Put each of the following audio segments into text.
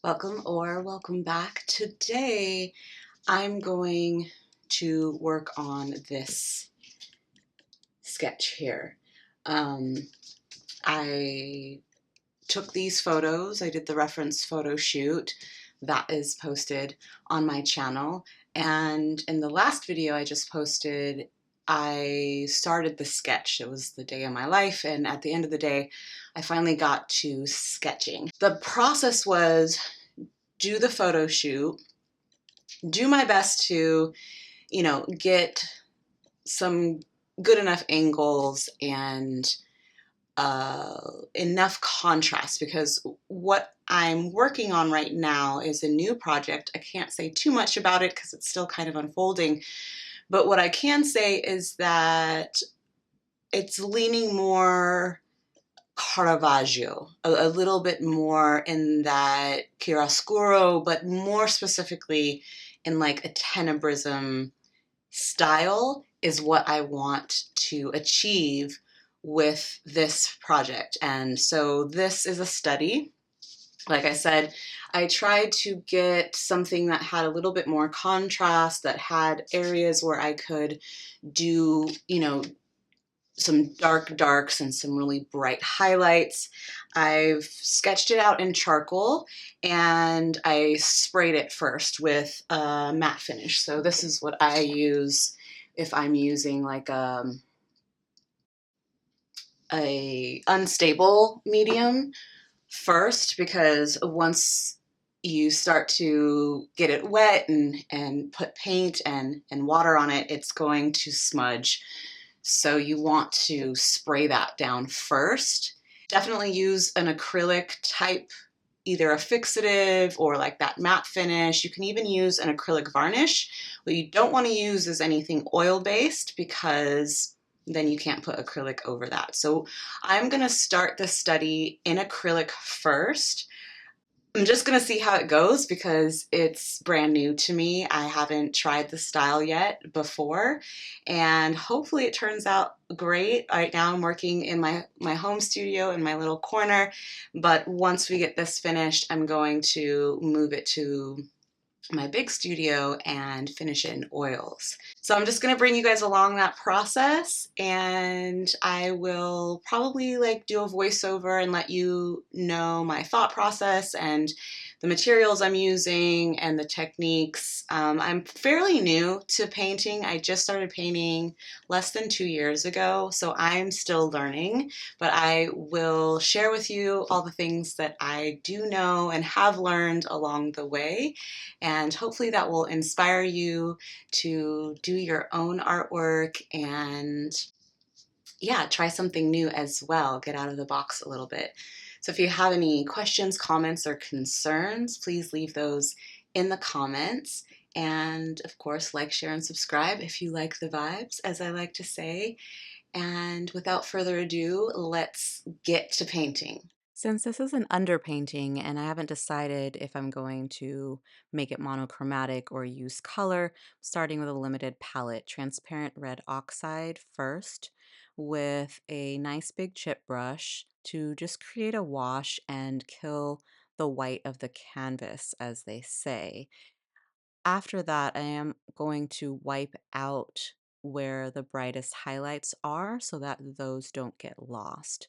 Welcome or welcome back. Today I'm going to work on this sketch here. I took these photos, I did the reference photo shoot that is posted on my channel, and in the last video I just posted I started the sketch. It was the day of my life, and at the end of the day I finally got to sketching. The process was do the photo shoot, do my best to, get some good enough angles and enough contrast, because what I'm working on right now is a new project. I can't say too much about it because it's still kind of unfolding, but what I can say is that it's leaning more Caravaggio, a little bit more in that chiaroscuro, but more specifically in like a tenebrism style is what I want to achieve with this project. And so this is a study. Like I said, I tried to get something that had a little bit more contrast, that had areas where I could do, some dark darks and some really bright highlights. I've sketched it out in charcoal and I sprayed it first with a matte finish. So this is what I use if I'm using like a unstable medium first, because once you start to get it wet and put paint and water on it, it's going to smudge. So you want to spray that down first. Definitely use an acrylic type, either a fixative or like that matte finish. You can even use an acrylic varnish. What you don't want to use is anything oil-based, because then you can't put acrylic over that. So I'm going to start the study in acrylic first. I'm just gonna see how it goes because it's brand new to me. I haven't tried the style yet before, and hopefully it turns out great. Right now I'm working in my home studio in my little corner, but once we get this finished, I'm going to move it to my big studio and finish it in oils. So I'm just gonna bring you guys along that process, and I will probably like do a voiceover and let you know my thought process and the materials I'm using and the techniques. I'm fairly new to painting. I just started painting less than 2 years ago, so I'm still learning, but I will share with you all the things that I do know and have learned along the way, and hopefully that will inspire you to do your own artwork and yeah, try something new as well. Get out of the box a little bit. So if you have any questions, comments, or concerns, please leave those in the comments. And of course, like, share, and subscribe if you like the vibes, as I like to say. And without further ado, let's get to painting. Since this is an underpainting and I haven't decided if I'm going to make it monochromatic or use color, starting with a limited palette, transparent red oxide first with a nice big chip brush to just create a wash and kill the white of the canvas, as they say. After that, I am going to wipe out where the brightest highlights are so that those don't get lost.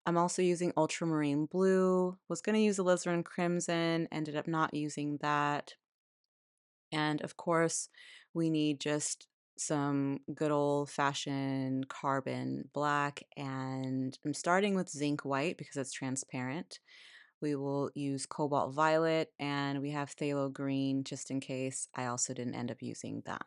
I'm also using ultramarine blue, was going to use alizarin crimson, ended up not using that. And of course, we need just some good old fashioned carbon black, and I'm starting with zinc white because it's transparent. We will use cobalt violet, and we have phthalo green just in case I also didn't end up using that.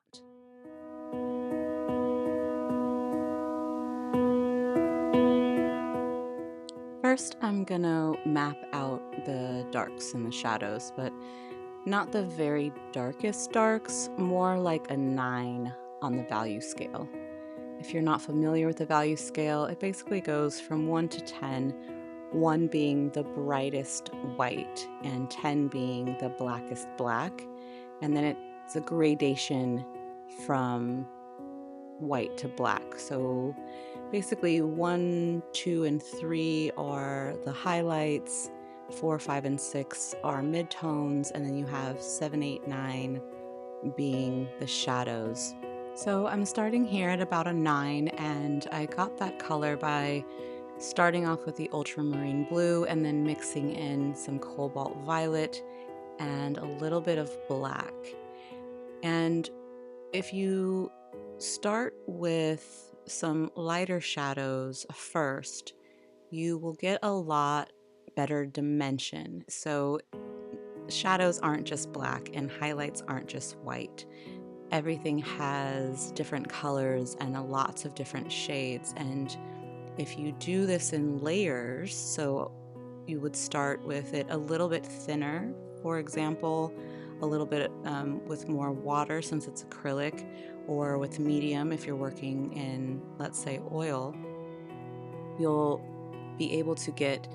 First, I'm gonna map out the darks and the shadows, but not the very darkest darks, more like a 9 on the value scale. If you're not familiar with the value scale, it basically goes from 1 to 10, 1 being the brightest white and 10 being the blackest black, and then it's a gradation from white to black. So basically 1, 2, and 3 are the highlights, 4, 5, and 6 are midtones, and then you have 7, 8, 9 being the shadows. So I'm starting here at about a 9, and I got that color by starting off with the ultramarine blue and then mixing in some cobalt violet and a little bit of black. And if you start with some lighter shadows first, you will get a lot better dimension. So shadows aren't just black and highlights aren't just white. Everything has different colors and lots of different shades. And if you do this in layers, so you would start with it a little bit thinner, for example, a little bit with more water since it's acrylic, or with medium if you're working in, let's say, oil, you'll be able to get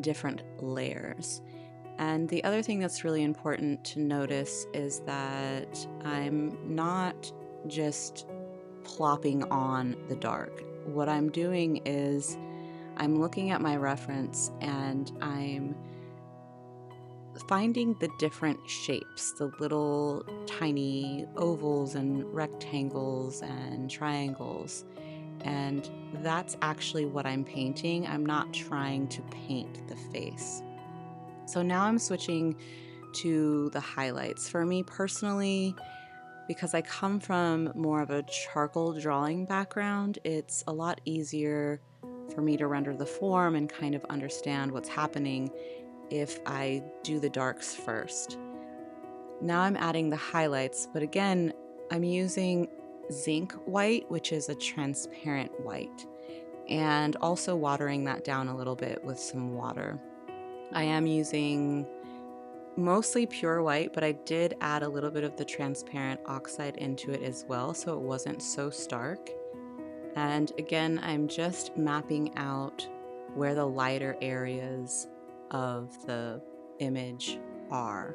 different layers. And the other thing that's really important to notice is that I'm not just plopping on the dark. What I'm doing is I'm looking at my reference and I'm finding the different shapes, the little tiny ovals and rectangles and triangles. And that's actually what I'm painting. I'm not trying to paint the face. So now I'm switching to the highlights. For me personally, because I come from more of a charcoal drawing background, it's a lot easier for me to render the form and kind of understand what's happening if I do the darks first. Now I'm adding the highlights, but again, I'm using zinc white, which is a transparent white, and also watering that down a little bit with some water. I am using mostly pure white, but I did add a little bit of the transparent oxide into it as well, so it wasn't so stark. And again, I'm just mapping out where the lighter areas of the image are.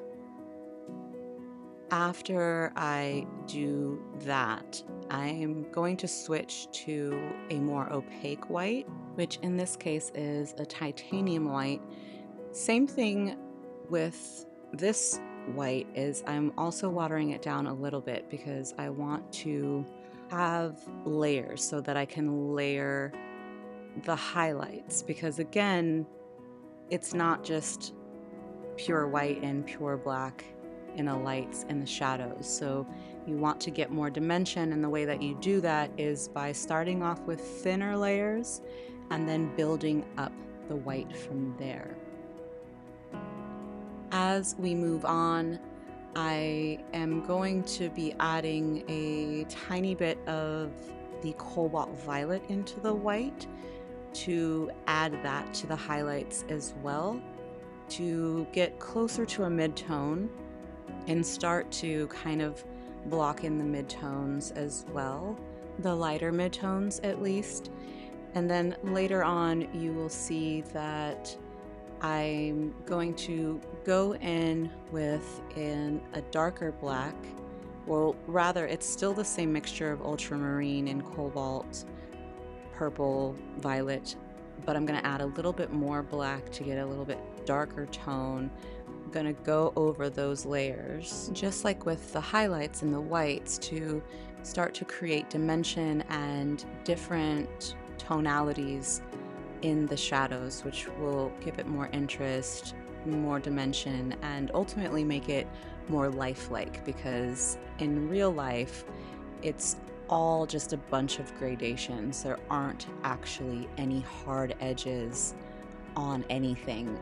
After I do that, I'm going to switch to a more opaque white, which in this case is a titanium white. Same thing with this white is I'm also watering it down a little bit because I want to have layers so that I can layer the highlights, because again, it's not just pure white and pure black in the lights and the shadows. So you want to get more dimension, and the way that you do that is by starting off with thinner layers and then building up the white from there. As we move on, I am going to be adding a tiny bit of the cobalt violet into the white to add that to the highlights as well, to get closer to a mid-tone and start to kind of block in the mid-tones as well, the lighter mid-tones at least. And then later on, you will see that I'm going to go in with a darker black. Well, rather, it's still the same mixture of ultramarine and cobalt, purple, violet, but I'm going to add a little bit more black to get a little bit darker tone. I'm going to go over those layers, just like with the highlights and the whites, to start to create dimension and different tonalities in the shadows, which will give it more interest, more dimension, and ultimately make it more lifelike, because in real life, it's all just a bunch of gradations. There aren't actually any hard edges on anything.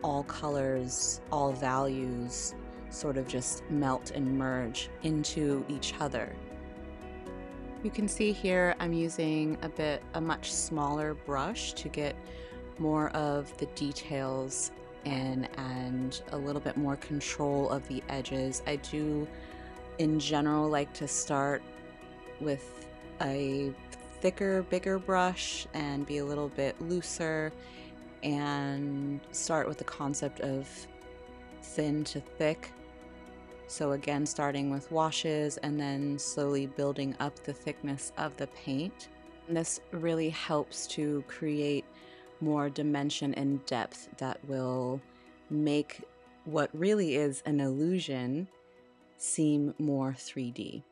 All colors, all values sort of just melt and merge into each other. You can see here I'm using a much smaller brush to get more of the details in and a little bit more control of the edges. I do in general like to start with a thicker, bigger brush and be a little bit looser and start with the concept of thin to thick. So again, starting with washes and then slowly building up the thickness of the paint. And this really helps to create more dimension and depth that will make what really is an illusion seem more 3D.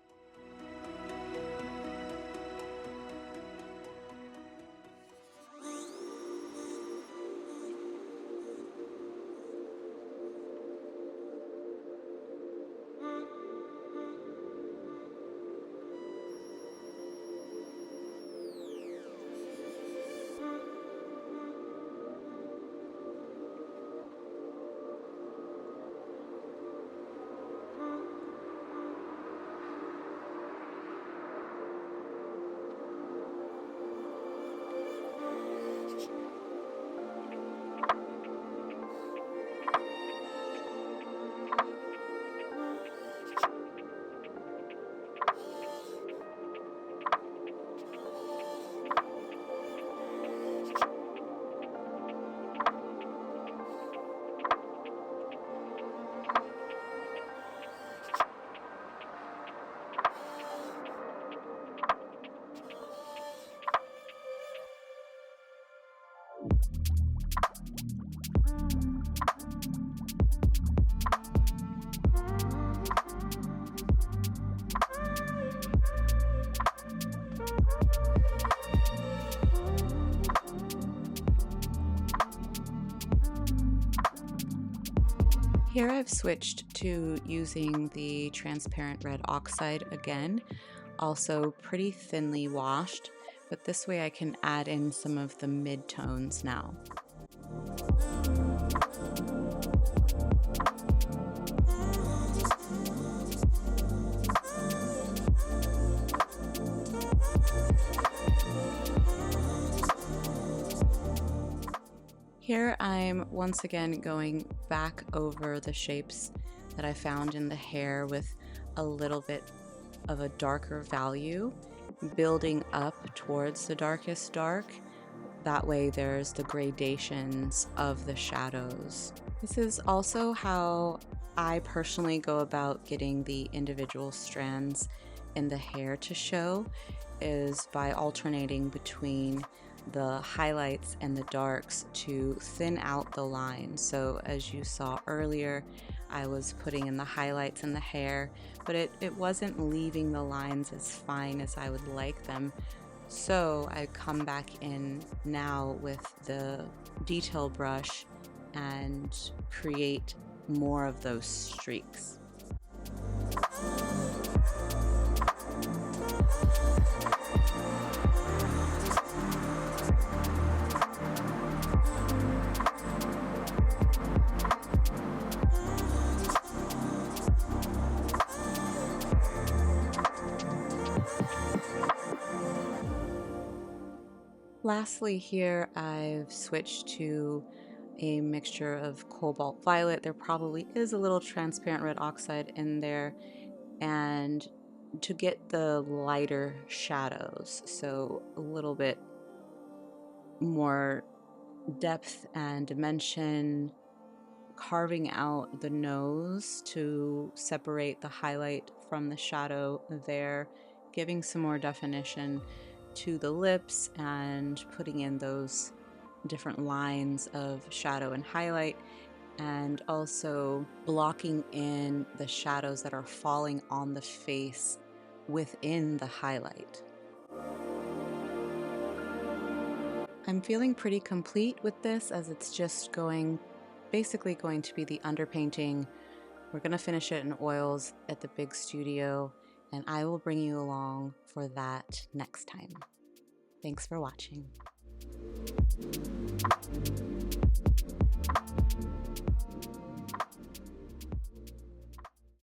Here I've switched to using the transparent red oxide again, also pretty thinly washed, but this way I can add in some of the mid-tones now. Here I'm once again going back over the shapes that I found in the hair with a little bit of a darker value, building up towards the darkest dark. That way there's the gradations of the shadows. This is also how I personally go about getting the individual strands in the hair to show, is by alternating between the highlights and the darks to thin out the lines. So as you saw earlier, I was putting in the highlights in the hair, but it wasn't leaving the lines as fine as I would like them. So I come back in now with the detail brush and create more of those streaks. Lastly, here I've switched to a mixture of cobalt violet. There probably is a little transparent red oxide in there, and to get the lighter shadows, so a little bit more depth and dimension, carving out the nose to separate the highlight from the shadow there, giving some more definition to the lips and putting in those different lines of shadow and highlight, and also blocking in the shadows that are falling on the face within the highlight. I'm feeling pretty complete with this, as it's just basically going to be the underpainting. We're going to finish it in oils at the big studio, and I will bring you along for that next time. Thanks for watching.